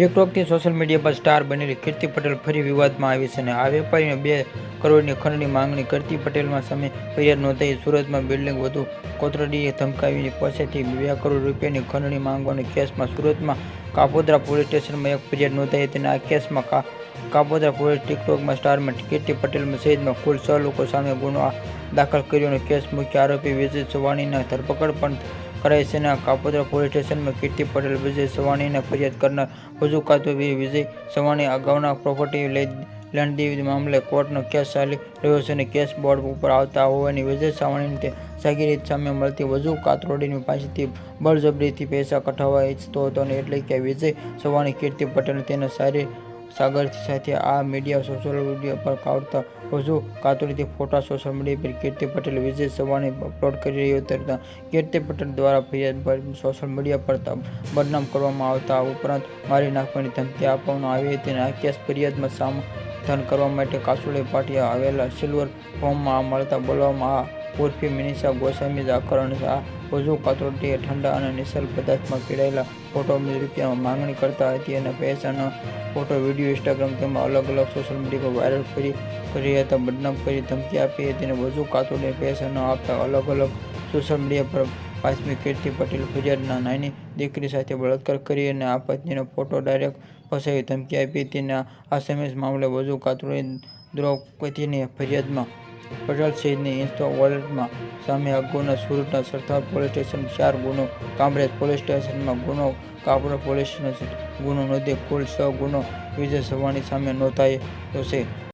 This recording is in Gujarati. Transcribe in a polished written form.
ટિકટોકથી સોશિયલ મીડિયા પર સ્ટાર બનેલી કીર્તિ પટેલ ફરી વિવાદમાં આવી છે અને આ વેપારીને 2 કરોડની ખંડની માંગણી કરતી પટેલમાં સામે ફરિયાદ નોંધાઈ. સુરતમાં બિલ્ડિંગ વધુ કોતરડીએ ધમકાવી પાસેથી 2 કરોડ રૂપિયાની ખંડણી માંગવાના કેસમાં સુરતમાં કાપોદ્રા પોલીસ સ્ટેશનમાં એક ફરિયાદ નોંધાઈ હતી. આ કેસમાં કાપોદ્રા પોલીસે ટિકટોકમાં સ્ટારમાં કીર્તિ પટેલ સહિતમાં કુલ 6 લોકો સામે ગુનો દાખલ કર્યો અને કેસ મુખ્ય આરોપી વિજય સવાણીની ધરપકડ પણ કરાઈ છે. કાપોદ્રા પોલીસ સ્ટેશનમાં કીર્તિ પટેલ વિજય સવાણીને ફરિયાદ કરનાર વધુ કાતોવી વિજય સવાણી અગાઉના પ્રોપર્ટી લેણદેણ મામલે કોર્ટનો કેસ ચાલી રહ્યો છે અને કેસ બોર્ડ ઉપર આવતા હોવાની વિજય સવાણીની સાગીરીત સામે મળતી વધુ કાતરોડીની પાસેથી બળજબરીથી પૈસા કઢાવવા ઈચ્છતો હતો એટલે કે વિજય સવાણી કીર્તિ પટેલ તેના સાગરથી સાથે આ મીડિયા સોશિયલ મીડિયા પર આવતા વધુ કાતરોડીથી ફોટા સોશિયલ મીડિયા પર કીર્તિ પટેલ વિજય સવાણી અપલોડ કરી રહ્યો હતો. કીર્તિ પટેલ દ્વારા ફરિયાદ પર સોશિયલ મીડિયા પર બદનામ કરવામાં આવતા ઉપરાંત મારી નાખવાની ધમકી આપવામાં આવી હતી. આ કેસ ફરિયાદમાં સમાધાન કરવા માટે કાસુડી પાટિયા આવેલા સિલ્વર ફોર્મમાં મળતા બોલાવવામાં ઉર્ફે મિનિષા ગોસ્વામી ઝાકર અને આ વધુ કાતરોડીએ ઠંડા અને નિશાલ પદાર્થમાં પીડાયેલા ફોટો રૂપિયામાં માંગણી કરતા હતી અને પૈસાનો ફોટો વિડીયો ઇન્સ્ટાગ્રામ તેમાં અલગ સોશિયલ મીડિયા પર વાયરલ કરી હતા. બદનામ કરી ધમકી આપી હતી અને વધુ કાતરોડીને પૈસા ન આપતા અલગ સોશિયલ મીડિયા પર પાછમી કીર્તિ પટેલ ફરિયાદના નાની દીકરી સાથે બળાત્કાર કરી અને આ પત્નીનો ફોટો ડાયરેક્ટ ફસાવી ધમકી આપી હતી. આ સમગ્ર મામલે વધુ કાતરોડી દ્રૌપદીની ફરિયાદમાં પટેલ સહિતની ઇન્સ્ટા વોલેટમાં સામે અગાઉના સુરતના સરથાણા પોલીસ સ્ટેશન 4 ગુનો, કામરેજ પોલીસ સ્ટેશનમાં ગુનો, કાપોદ્રા પોલીસ સ્ટેશન ગુનો નોંધી કુલ 6 ગુનો વિજય સવાણી સામે નોંધાયો છે.